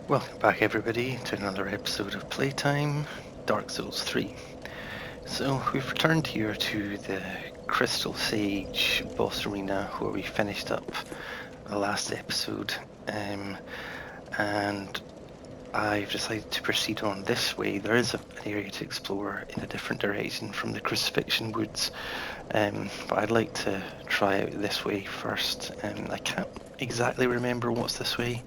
Welcome back everybody to another episode of Playtime, Dark Souls 3. So we've returned here to the Crystal Sage boss arena where we finished up the last episode, and I've decided to proceed on this way. There is an area to explore in a different direction from the Crucifixion Woods, but I'd like to try out this way first. I can't exactly remember what's this way.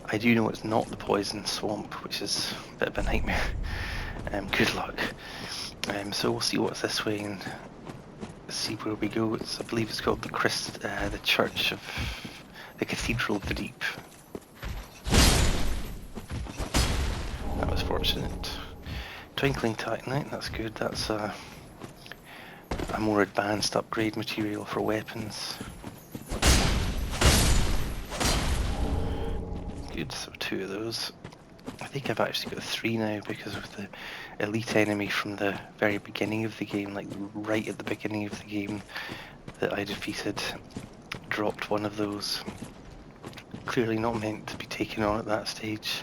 I do know it's not the poison swamp, which is a bit of a nightmare. Good luck. So we'll see what's this way and see where we go. I believe it's called the Church of the Cathedral of the Deep. That was fortunate. Twinkling Titanite, that's good. That's a more advanced upgrade material for weapons. Good, so 2 of those. I think I've actually got 3 now because of the elite enemy from the very beginning of the game, like right at the beginning of the game that I defeated, dropped one of those. Clearly not meant to be taken on at that stage.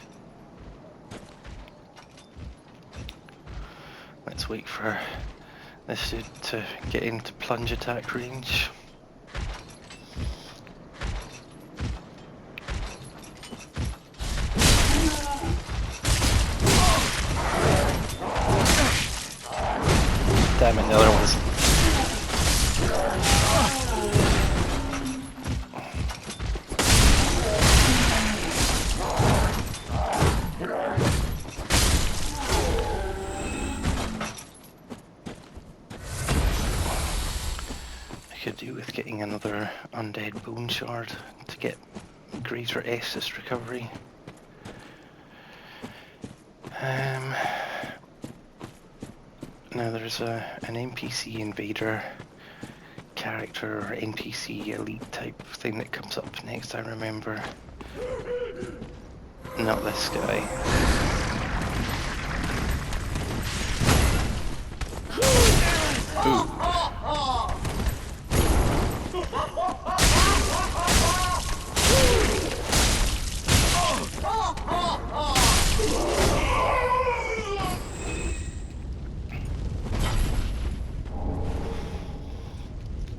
Let's wait for this to get into plunge attack range. Damn it, the other one's... I could do with getting another undead bone shard to get greater Estus recovery. Now there's an NPC invader character or NPC elite type thing that comes up next, I remember. Not this guy. Ooh.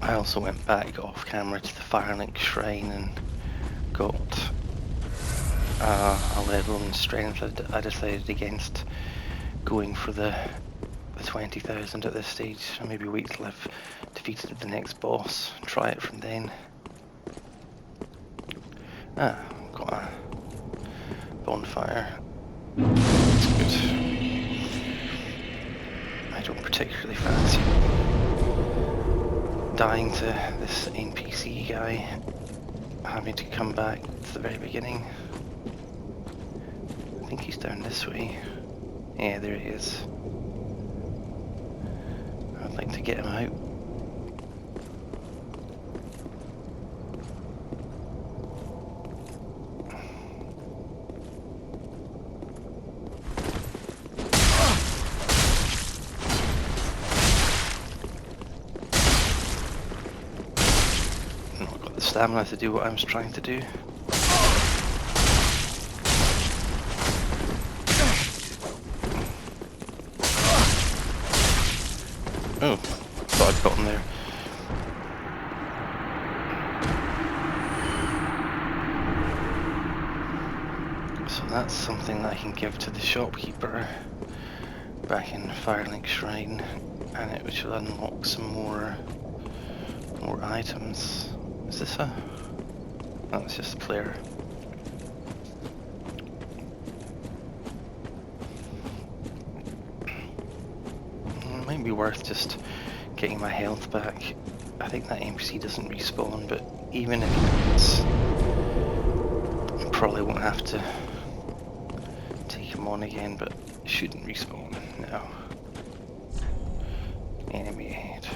I also went back off camera to the Firelink Shrine and got a level in strength. I decided against going for the 20,000 at this stage. So maybe wait till I've defeated the next boss, try it from then. Got a bonfire. That's good. I don't particularly fancy dying to this NPC guy, having to come back to the very beginning. I think he's down this way. Yeah, there he is. I'd like to get him out. Not got the stamina to do what I was trying to do. Oh, thought I'd got him there. So that's something that I can give to the shopkeeper back in Firelink Shrine, and it should unlock some more items. Is this a... Oh, it's just a player. It might be worth just getting my health back. I think that NPC doesn't respawn, but even if it does, I probably won't have to take him on again, but it shouldn't respawn. No. Enemy ahead.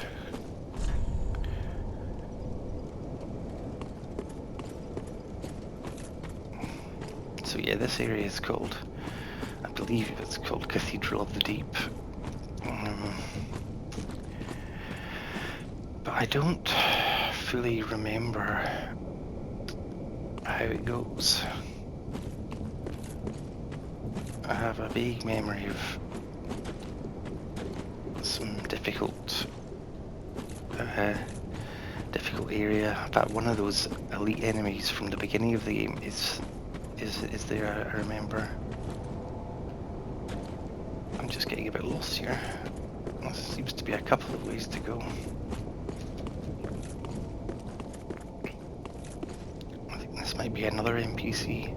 So yeah, this area is called, I believe it's called Cathedral of the Deep. But I don't fully remember how it goes. I have a vague memory of some difficult area. In fact, one of those elite enemies from the beginning of the game is there, I remember. I'm just getting a bit lost here. There seems to be a couple of ways to go. I think this might be another NPC.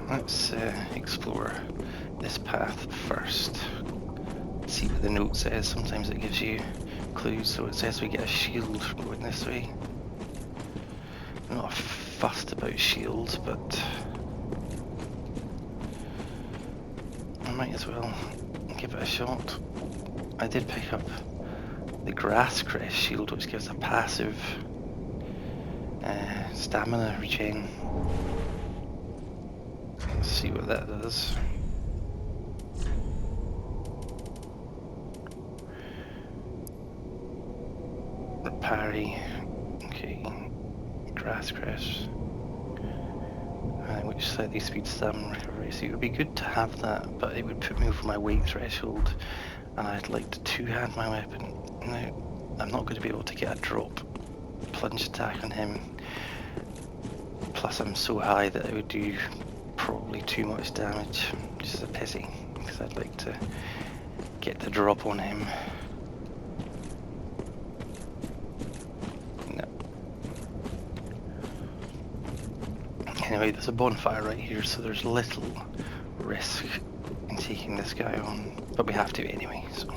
Let's explore this path first. See what the note says. Sometimes it gives you clues. So it says we get a shield from going this way. I'm not fussed about shields, but I might as well give it a shot. I did pick up the grass crest shield, which gives a passive stamina regen. Let's see what that does. Parry. Okay. Grass crest. Which slightly speeds stamina recovery. So it would be good to have that, but it would put me over my weight threshold, and I'd like to two-hand my weapon. Now, I'm not going to be able to get a drop plunge attack on him. Plus I'm so high that it would do probably too much damage, which is a pity, because I'd like to get the drop on him. No. Anyway, there's a bonfire right here, so there's little risk in taking this guy on, but we have to anyway, so.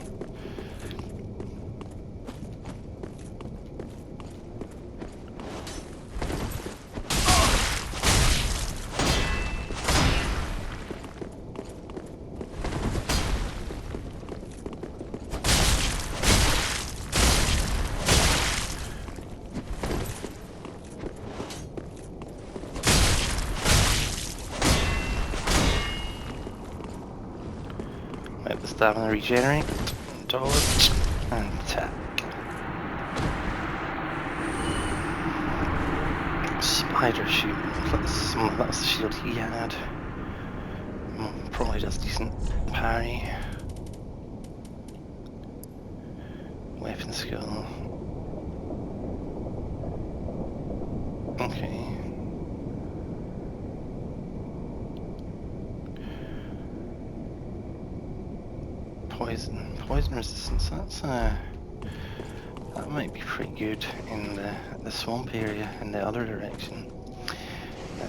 Let the stamina regenerate, dodge, and attack. Spider shoot, that's the shield he had. Probably does decent parry. Weapon skill. Okay. Poison resistance, that might be pretty good in the swamp area in the other direction.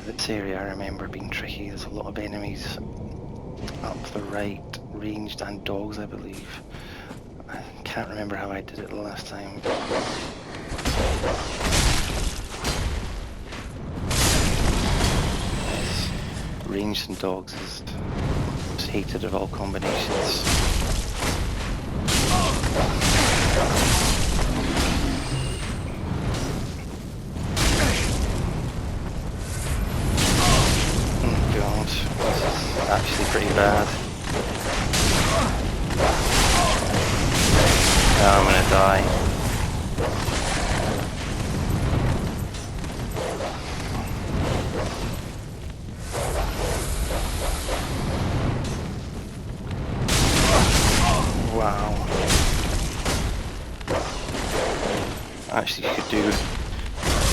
This area I remember being tricky. There's a lot of enemies up the right, ranged, and dogs, I believe. I can't remember how I did it the last time. Yes, ranged and dogs is most hated of all combinations. Oh god, this is actually pretty bad. Now I'm gonna die. Wow. Actually, you could do the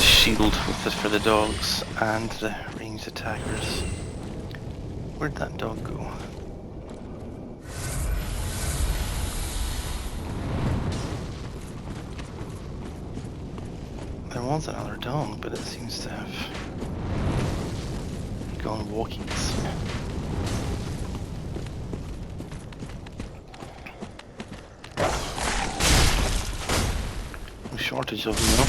shield for the dogs and the ranged attackers. Where'd that dog go? There was another dog, but it seems to have gone walkies. No shortage of them though.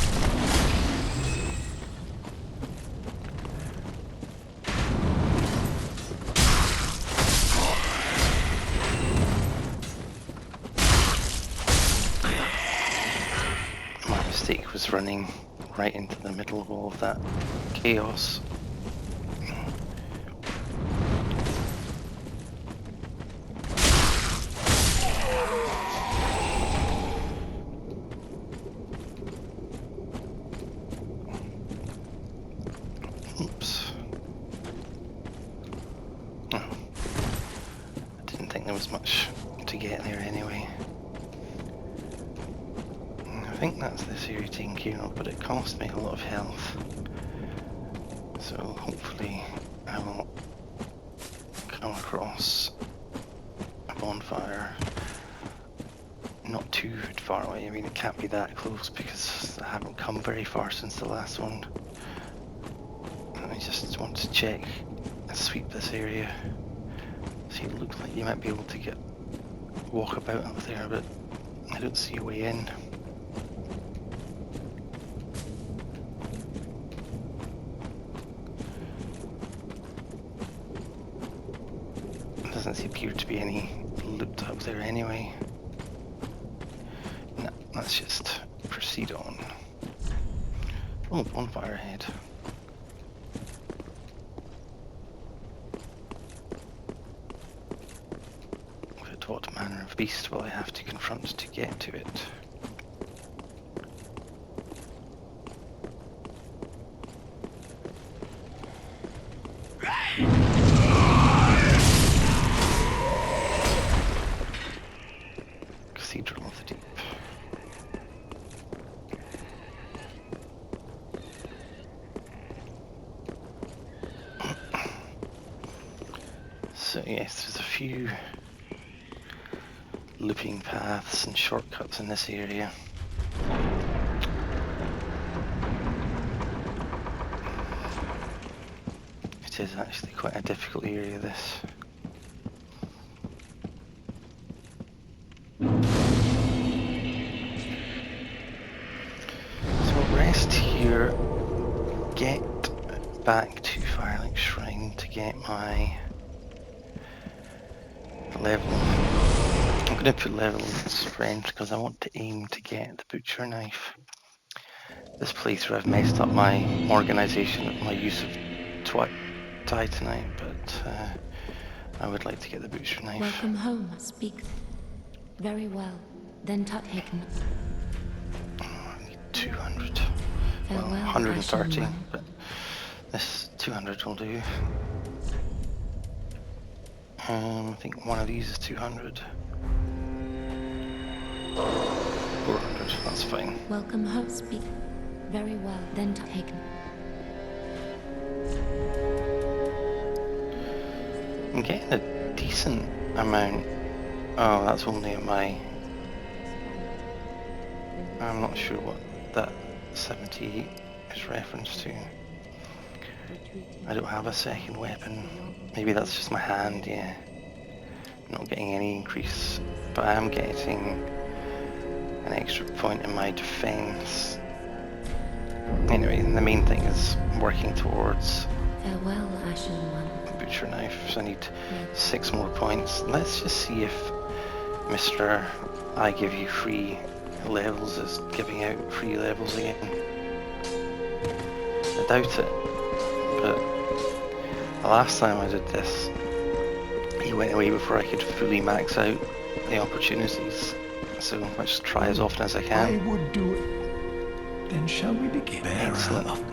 My mistake was running right into the middle of all of that chaos. as much to get there anyway. I think that's this area taken care of, but it cost me a lot of health. So hopefully I will come across a bonfire not too far away. I mean, it can't be that close because I haven't come very far since the last one. And I just want to check and sweep this area. See, it looks like you might be able to walk about up there, but I don't see a way in. There doesn't appear to be any loot up there anyway. No, let's just proceed on. Oh, bonfire ahead. But what manner of beast will I have to confront to get to it? Cathedral of the Deep. So yes, there's a few looping paths and shortcuts in this area. It is actually quite a difficult area, this. So we'll rest here, get back to Firelight Shrine to get my level. I'm going to put level in strength because I want to aim to get the butcher knife. This playthrough I've messed up my organisation of my use of titanite, but I would like to get the butcher knife. Welcome home, speak. Very well, then taken. I need 200. Farewell, Well, 130, Ashen but this 200 will do. I think one of these is 200. 400, that's fine. Welcome home, speak. Very well, then taken. I'm getting a decent amount. Oh, that's only in my... I'm not sure what that 78 is reference to. I don't have a second weapon. Maybe that's just my hand, yeah. Not getting any increase, but I am getting an extra point in my defense. Anyway, the main thing is working towards Farewell, Ashen One. butcher knife, so I need 6 more points. Let's just see if Mr. I give you free levels is giving out free levels again. I doubt it, but the last time I did this, he went away before I could fully max out the opportunities, so let's try as often as I can. I would do it. Then shall we begin? Excellent.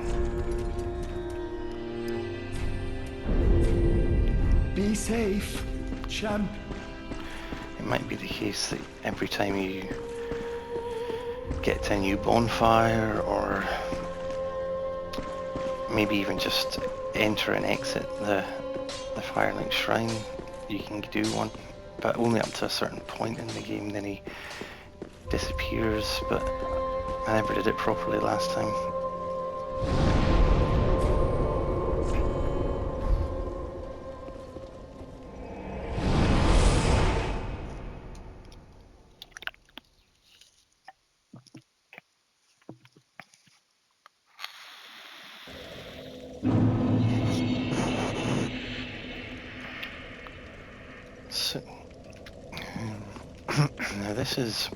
Be safe, champ. It might be the case that every time you get to a new bonfire, or maybe even just enter and exit the Firelight Shrine, you can do one, but only up to a certain point in the game, then he disappears, but I never did it properly last time. So, now this is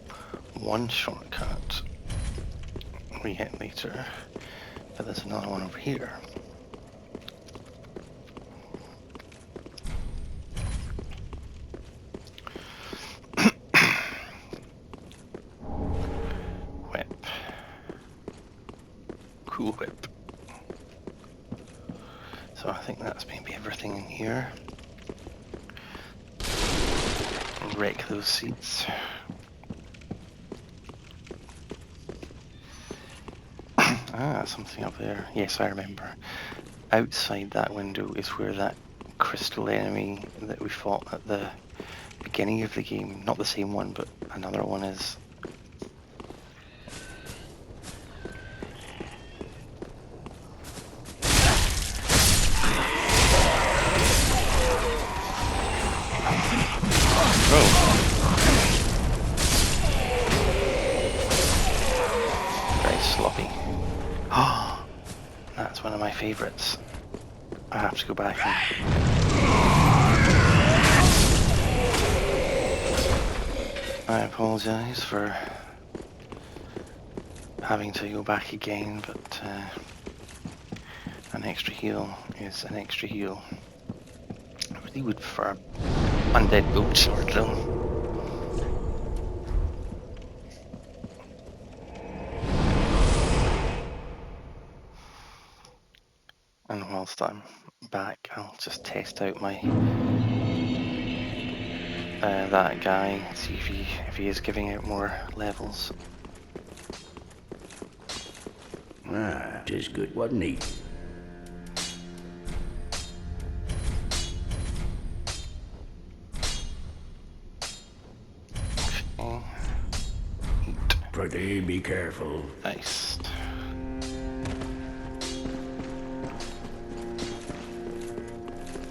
one shortcut we hit later, but there's another one over here. Whip. Cool whip. So I think that's maybe everything in here. wreck those seats. Ah, something up there. Yes, I remember. Outside that window is where that crystal enemy that we fought at the beginning of the game, not the same one, but another one is. Very sloppy. Ah, that's one of my favourites. I have to go back and... I apologise for having to go back again, but an extra heal is an extra heal. I really would prefer undead gold sword though. And whilst I'm back, I'll just test out my that guy, see if he is giving out more levels. Ah, 'tis good, wasn't he? Okay. Pretty be careful. Nice.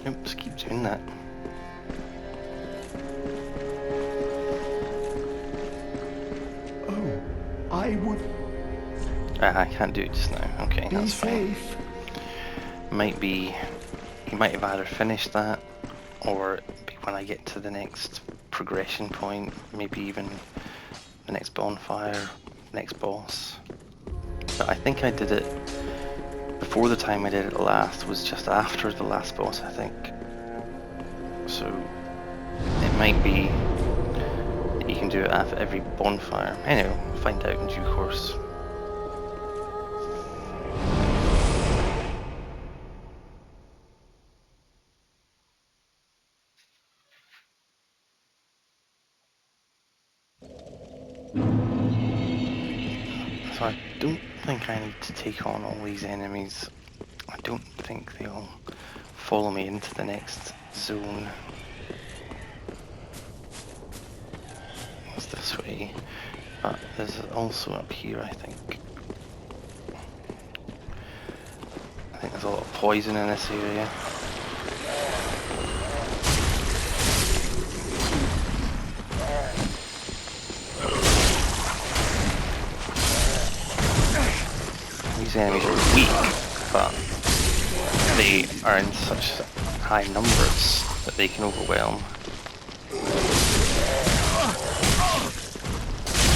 Nope, just keep doing that. Oh, I would Ah, I can't do it just now. Okay, be that's fine. safe. Might be, you might have either finished that, or when I get to the next progression point, maybe even the next bonfire, next boss. But I think I did it before the time I did it last was just after the last boss, I think. So it might be that you can do it after every bonfire. Anyway, we'll find out in due course. So I don't think I need to take on all these enemies. I don't think they'll follow me into the next zone. It's this way. But there's also up here, I think. I think there's a lot of poison in this area. These enemies are weak, but they are in such high numbers that they can overwhelm.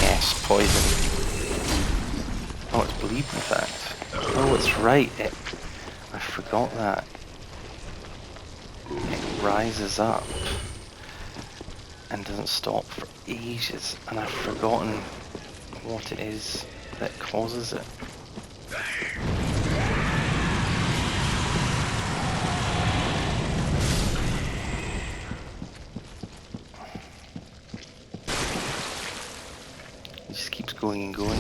Yes, poison. Oh, it's bleed in fact. Oh, it's right. I forgot that. It rises up and doesn't stop for ages, and I've forgotten what it is that causes it. It just keeps going and going.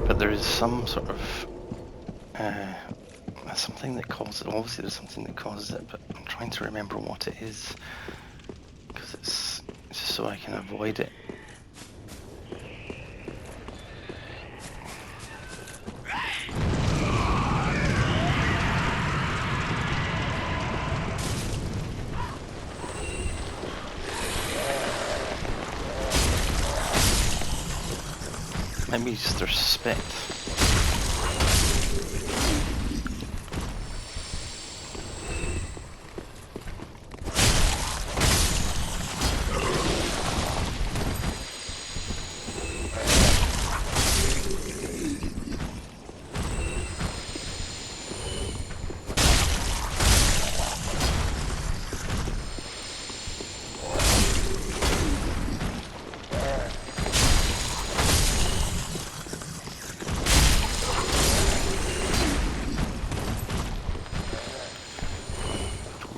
But there is some sort of something that causes it. Obviously there's something that causes it, but I'm trying to remember what it is, because it's just so I can avoid it. Maybe it's just their spit.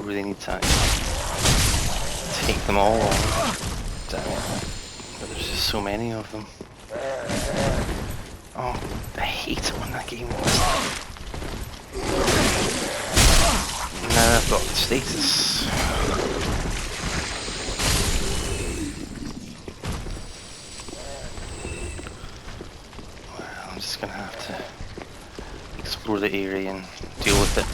Really need to take take them all on. Damn it. But there's just so many of them. Oh, I hate it when that game was. Now I've got the status. Well, I'm just gonna have to explore the area and deal with it.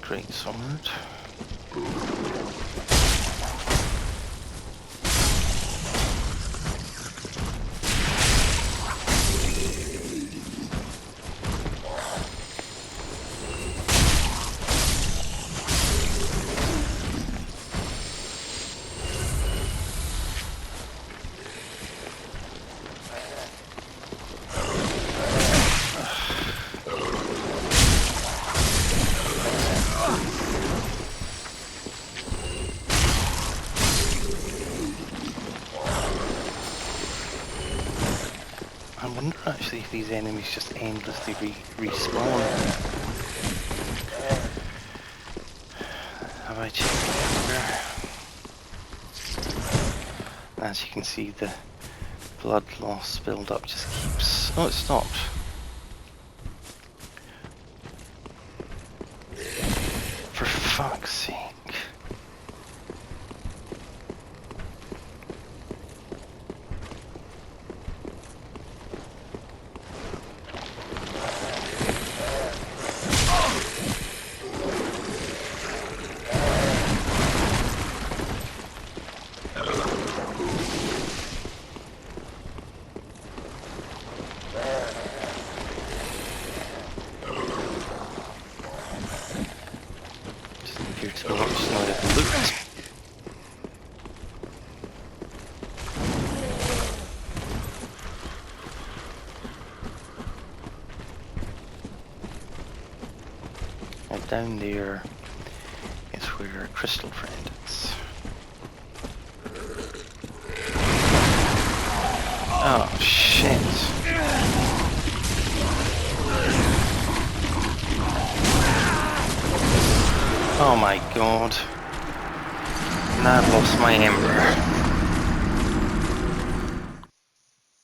Great sword. I wonder actually if these enemies just endlessly respawn. Have I checked everywhere? As you can see, the blood loss build up just keeps... Oh, it stopped. For fuck's sake. Appear to be much not looked. And down there is where Crystal Friend is. Oh shit. Oh my god. Now I've lost my ember.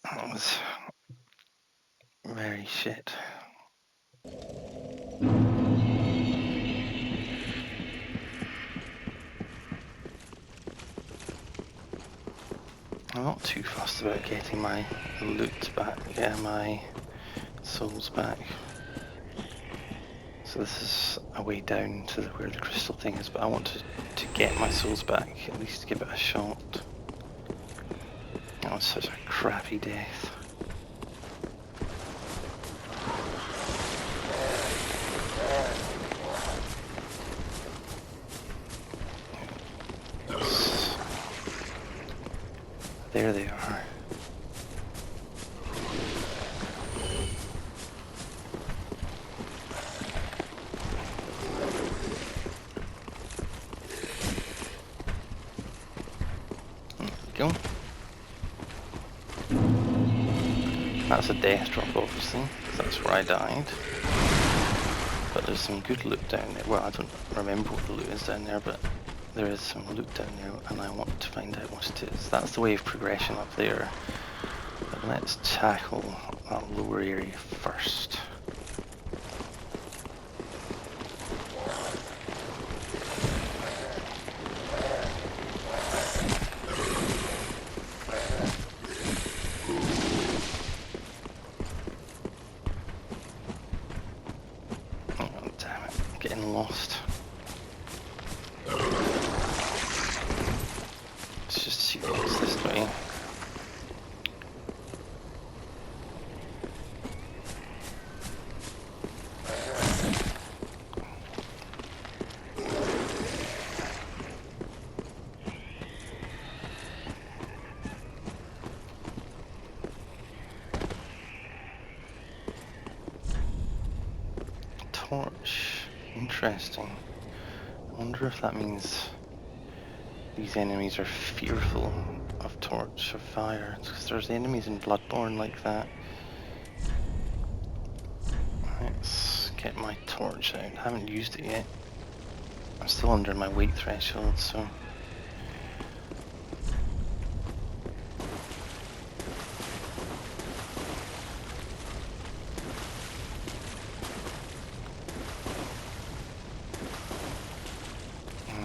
That was very shit. I'm not too fussed about getting my loot back, my souls back. So this is a way down to where the crystal thing is, but I want to get my souls back, at least give it a shot. That was such a crappy death. There they are. There we go. That's a death drop, obviously, because that's where I died. But there's some good loot down there. Well, I don't remember what the loot is down there, but there is some loot down there, and I want to find out what it is. That's the way of progression up there. But let's tackle that lower area first. Oh, damn it. I'm getting lost. Let's just see what's this way. Torch. Interesting. I wonder if that means these enemies are fearful of torch or fire. Because there's enemies in Bloodborne like that. Let's get my torch out. I haven't used it yet. I'm still under my weight threshold, so...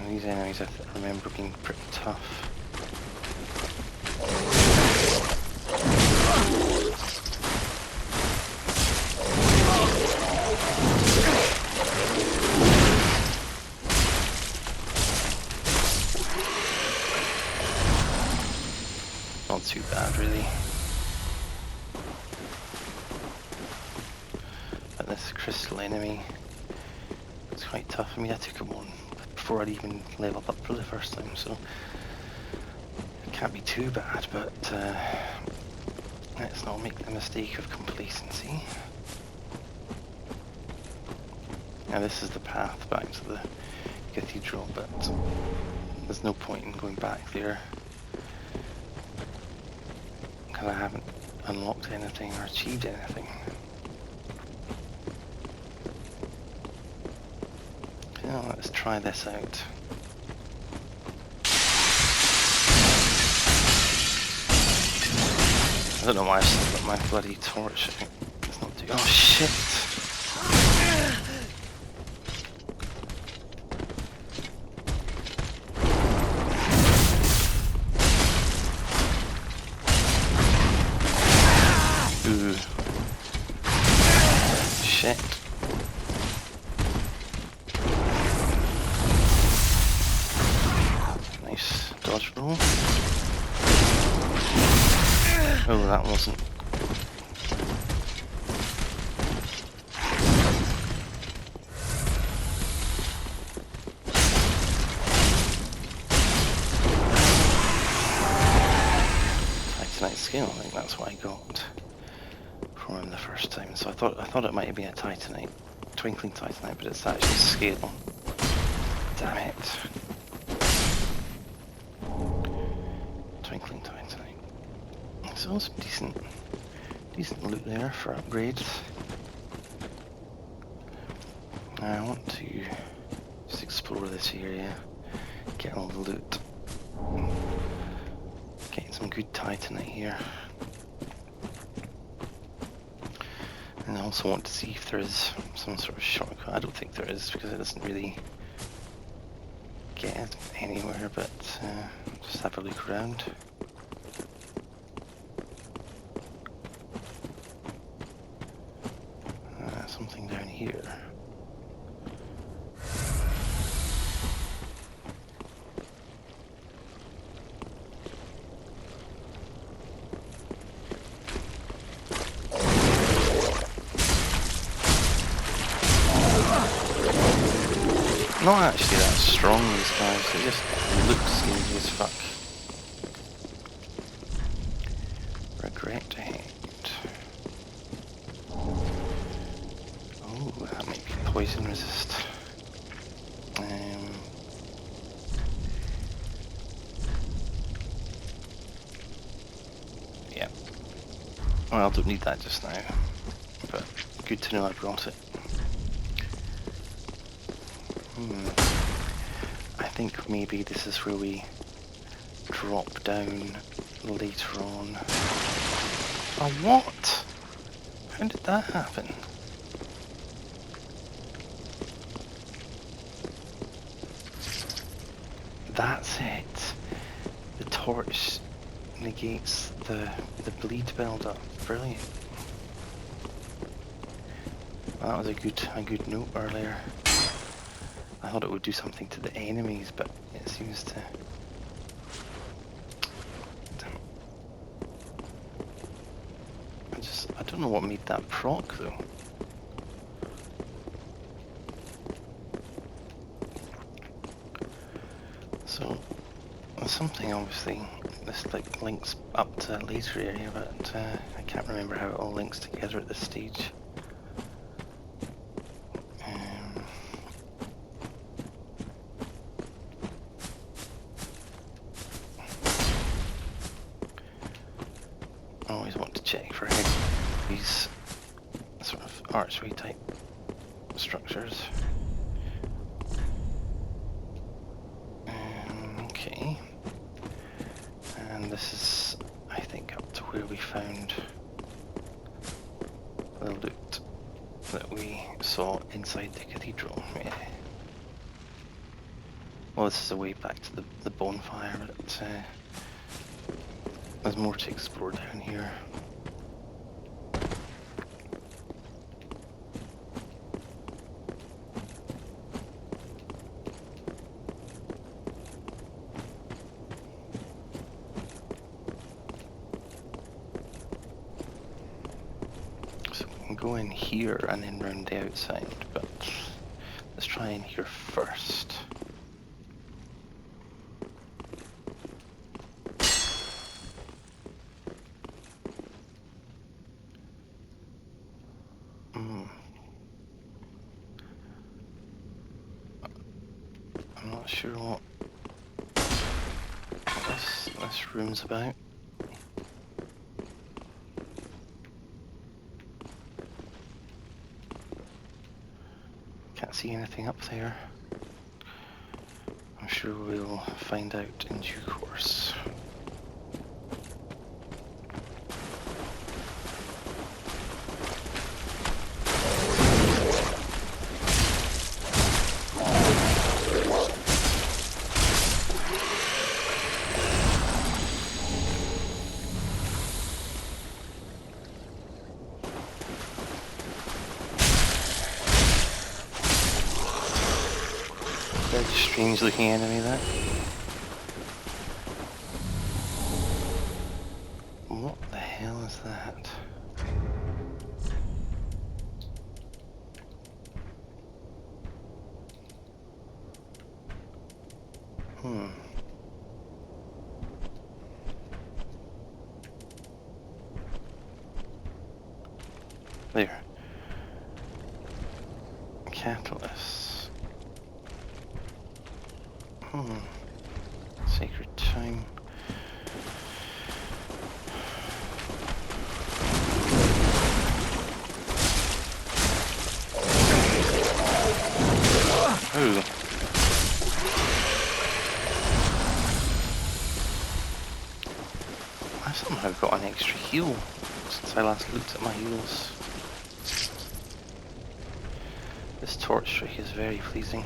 These enemies I remember being pretty tough. Not too bad really. But this crystal enemy, it's quite tough. I mean, I took him on before I'd even leveled up for the first time, so it can't be too bad, but let's not make the mistake of complacency. Now this is the path back to the cathedral, but there's no point in going back there because I haven't unlocked anything or achieved anything. Now let's try this out. I don't know why I still got my bloody torch. It's not too... Oh shit! Ooh. Shit. Nice dodge roll. Oh, that wasn't... Titanite scale, I think that's what I got from him the first time. So I thought it might have been a Titanite, twinkling Titanite, but it's actually scale. Damn it. Twinkling Titanite. So some decent loot there for upgrades. Now I want to just explore this area, get all the loot, get some good Titanite here. And I also want to see if there is some sort of shortcut. I don't think there is because it doesn't really get anywhere, but just have a look around. Something down here. Not actually that strong, these guys. They just look skinny as fuck. Regret to hate. Oh, that might be poison resist. Yeah. Well, I don't need that just now, but good to know I brought it. I think maybe this is where we drop down later on. Oh, what? How did that happen? That's it. The torch negates the bleed build-up. Brilliant. That was a good note earlier. I thought it would do something to the enemies, but it seems to... Damn. I don't know what made that proc though. So, there's something obviously, this like links up to a later area, but I can't remember how it all links together at this stage. for these sort of archway type structures. Okay. And this is, I think, up to where we found the loot that we saw inside the cathedral. Yeah. Well, this is a way back to the bonfire, but there's more to explore down here. So we can go in here and then round the outside, but let's try in here first. I'm not sure what this room's about. Can't see anything up there. I'm sure we'll find out in due course. Very strange looking enemy, that. What the hell is that? There. Catalyst. Sacred time. Oh. I somehow got an extra heal since I last looked at my heals. This torch strike is very pleasing.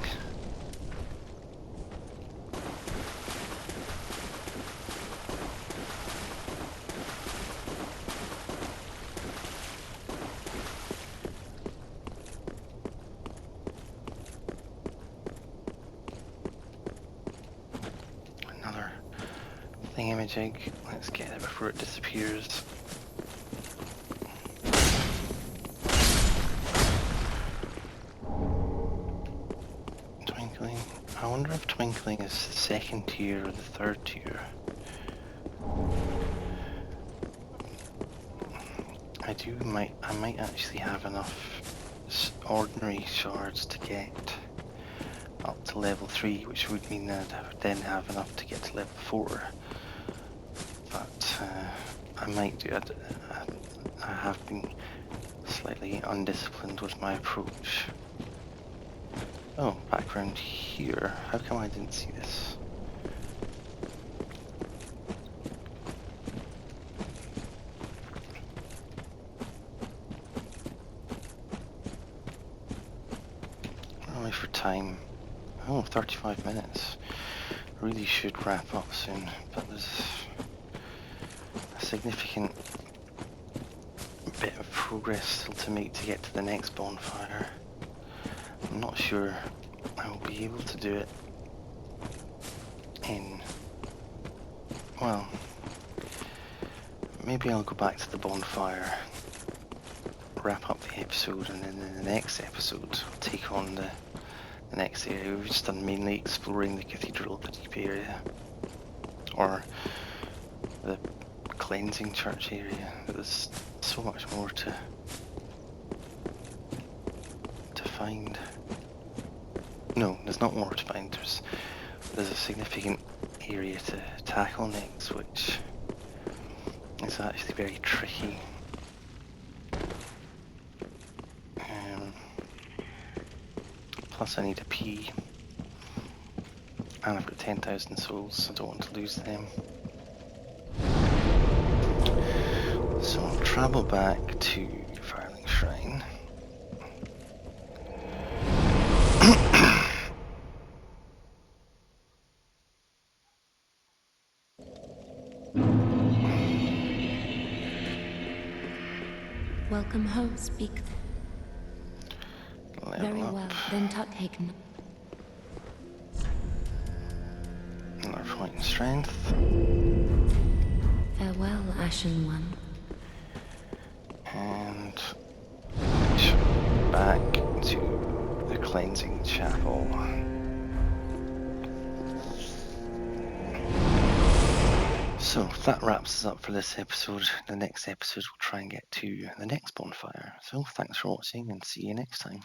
Another thingamajig. Let's get it before it disappears. Twinkling. I wonder if twinkling is the second tier or the third tier. I might actually have enough ordinary shards to get up to level 3, which would mean that I would then have enough to get to level 4. But I might do it. I have been slightly undisciplined with my approach. Oh, background here. How come I didn't see this? Only for time. Oh, 35 minutes. Really should wrap up soon, but there's a significant bit of progress still to make to get to the next bonfire. I'm not sure I will be able to do it in... well, maybe I'll go back to the bonfire, wrap up the episode, and then in the next episode I'll take on the next area. We've just done mainly exploring the cathedral keep area, or the cleansing church area. There's so much more to find. No, there's not more to find. There's a significant area to tackle next, which is actually very tricky. Plus I need a pee. And I've got 10,000 souls, so I don't want to lose them. So I'll travel back to Firelink Shrine. Welcome home, speak. Level Very up. well, then Tuthaken. Another point in strength. Farewell, Ashen One. And back to the cleansing chapel. So that wraps us up for this episode. The next episode we'll try and get to the next bonfire. So thanks for watching and see you next time.